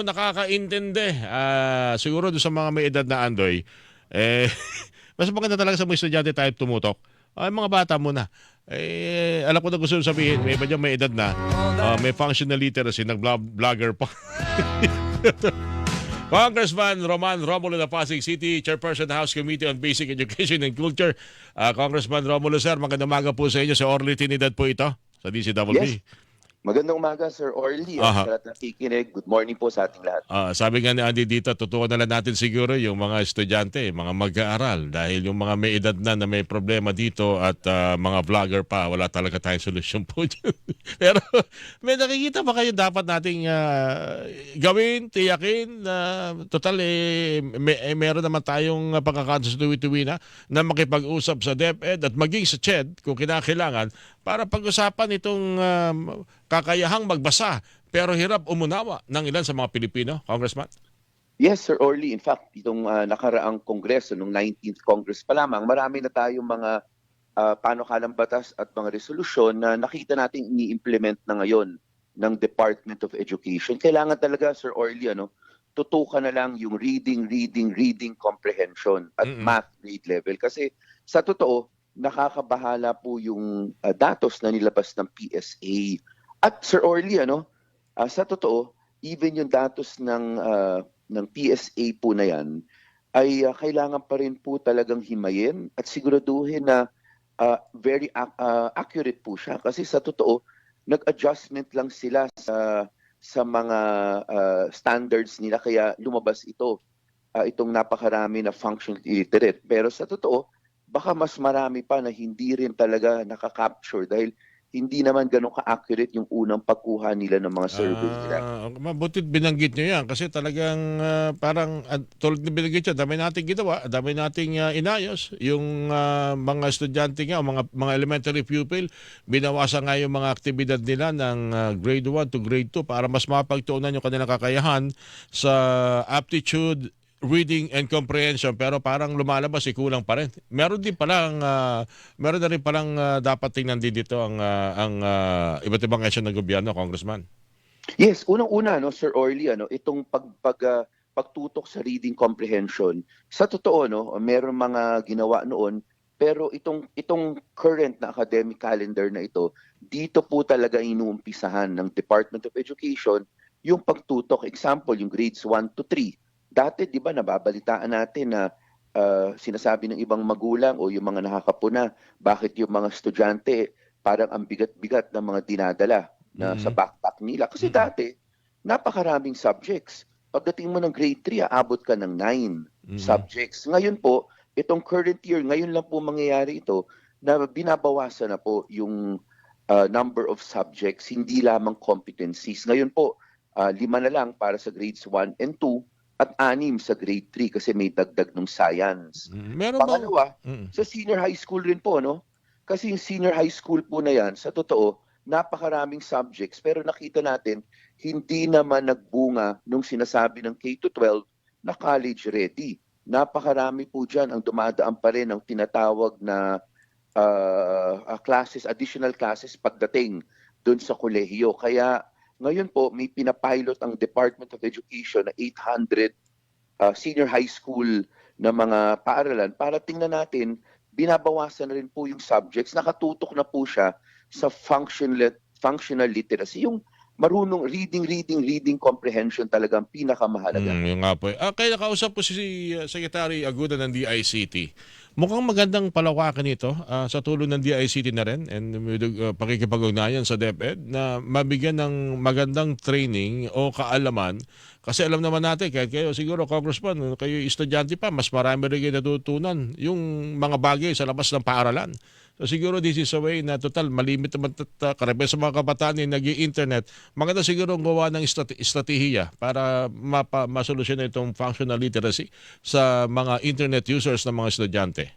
Nakakaintindi. Siguro doon sa mga may edad na Andoy, eh, mas maganda talaga sa mga estudyante tayo tumutok. Ay, mga bata muna. Alam ko na gusto sabihin, may iba dyan may edad na, may functional literacy, nag-vlogger pa. Congressman Roman Romulo ng Pasig City, Chairperson House Committee on Basic Education and Culture. Congressman Romulo, sir, magandang umaga po sa inyo. Sa Orly Trinidad po ito, sa Yes, DCWB. magandang umaga Sir Orly at Aha. sa lahat ng nakikinig. Good morning po sa ating lahat. Sabi nga ni Andy dito, totoo na lang natin siguro yung mga estudyante, mga mag-aaral. Dahil yung mga may edad na may problema dito at mga vlogger pa, wala talaga tayong solusyon po dyan. Pero may nakikita ba kayo dapat nating gawin, tiyakin na total meron naman tayong pagkakasuwi-tuwi na makipag-usap sa DepEd at maging sa CHED kung kinakailangan para pag-usapan itong kakayahang magbasa pero hirap umunawa ng ilan sa mga Pilipino, Congressman? Yes, Sir Orly. In fact, itong nakaraang Kongreso, nung 19th Congress pa lamang, marami na tayong mga panukalang batas at mga resolusyon na nakita natin ini-implement na ngayon ng Department of Education. Kailangan talaga, Sir Orly, tutukan na lang yung reading comprehension at math grade level. Kasi sa totoo, nakakabahala po yung datos na nilabas ng PSA. At Sir Orly, sa totoo, even yung datos ng PSA po na yan ay kailangan pa rin po talagang himayin at siguraduhin na very accurate po siya. Kasi sa totoo, nag-adjustment lang sila sa mga standards nila kaya lumabas itong napakarami na functional illiterate. Pero sa totoo, baka mas marami pa na hindi rin talaga nakaka-capture dahil hindi naman ganun ka-accurate yung unang pagkuha nila ng mga survey nila. Mabutit binanggit nyo yan kasi talagang parang tulad na binanggit nyo, dami nating ginawa, dami nating inayos. Yung mga estudyante nga, mga elementary pupil, binawasan nga yung mga aktibidad nila ng grade 1 to grade 2 para mas mapagtuunan yung kanilang kakayahan sa aptitude, reading and comprehension, pero parang lumalabas kulang pa rin. Meron na rin palang dapat tingnan din dito ang iba't ibang action ng gobyerno, Congressman. Yes, unang-una Sir Orly, itong pagtutok sa reading comprehension. Sa totoo meron mga ginawa noon, pero itong current na academic calendar na ito, dito po talaga inuumpisahan ng Department of Education yung pagtutok. Example, yung grades 1 to 3. Dati, di ba, nababalitaan natin na sinasabi ng ibang magulang o yung mga nakakapuna, bakit yung mga estudyante parang ang bigat-bigat ng mga dinadala na sa backpack nila. Kasi dati, napakaraming subjects. Pagdating mo ng grade 3, aabot ka ng 9 subjects. Ngayon po, itong current year, ngayon lang po mangyayari ito, na binabawasan na po yung number of subjects, hindi lamang competencies. Ngayon po, 5 na lang para sa grades 1 and 2, at 6 sa grade 3 kasi may dagdag ng science. Meron bang Pangalawa, sa senior high school rin po, kasi yung senior high school po na yan, sa totoo, napakaraming subjects, pero nakita natin, hindi naman nagbunga nung sinasabi ng K-12 na college ready. Napakarami po dyan ang dumadaan pa rin ng tinatawag na classes, additional classes pagdating dun sa kolehiyo. Kaya ngayon po, may pinapilot ang Department of Education na 800 senior high school na mga paaralan para tingnan natin, binabawasan na rin po yung subjects. Nakatutok na po siya sa functional literacy. Yung marunong reading comprehension talagang pinakamahalaga. yung nga po. Kaya nakausap po si Secretary Aguda ng DICT. Mukhang magandang palawakan ito sa tulong ng DICT na rin and pakikipag-ugnayan sa DepEd na mabigyan ng magandang training o kaalaman. Kasi alam naman natin, kahit kayo siguro, Congressman, kayo estudyante pa, mas marami rin kayo natutunan yung mga bagay sa labas ng paaralan. So siguro this is a way na total malimit naman karamihan sa mga kabataan yung nag-i-internet. Maganda siguro gawa ng estratehiya para masolusyon itong functional literacy sa mga internet users ng mga estudyante.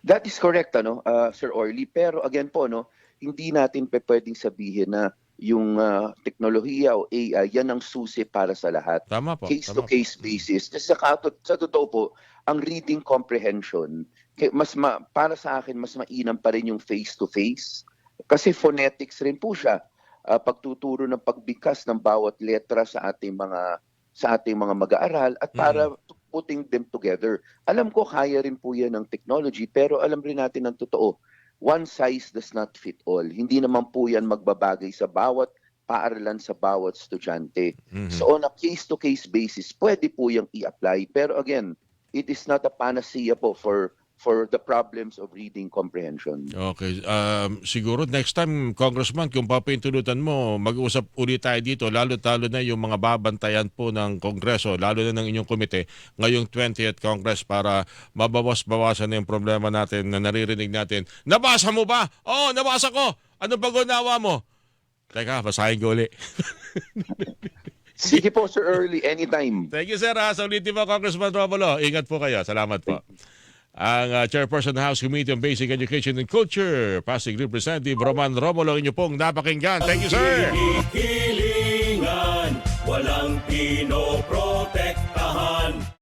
That is correct, Sir Orly. Pero again po, hindi natin pwedeng sabihin na yung teknolohiya o AI, yan ang susi para sa lahat. Tama po. Case-to-case basis. Kasi sa totoo po, ang reading comprehension, para sa akin, mas mainam pa rin yung face-to-face. Kasi phonetics rin po siya. Pagtuturo ng pagbigkas ng bawat letra sa ating mga sa ating mga mag-aaral at para putting them together. Alam ko kaya rin po yan ng technology, pero alam rin natin ng totoo, one size does not fit all. Hindi naman po yan magbabagay sa bawat paaralan, sa bawat estudyante. So on a case-to-case basis, pwede po yung i-apply. Pero again, it is not a panacea po for the problems of reading comprehension. Okay. Siguro next time, Congressman, kung papintulutan mo, mag-usap ulit tayo dito, lalo-talo na yung mga babantayan po ng Kongreso, lalo na ng inyong komite, ngayong 20th Congress para mabawas-bawasan na yung problema natin na naririnig natin. Nabasa mo ba? Oo, nabasa ko. Ano ba gunawa mo? Teka, basahin ko ulit. Sige po, Sir Early, anytime. Thank you, sir. Sa ulitin mo, Congressman Romulo. Ingat po kayo. Salamat po. Ang Chairperson ng House Committee on Basic Education and Culture, Pasig Representative Roman Romulo, inyo pong napakinggan. Thank you, sir. Hilingan, walang Pinoy.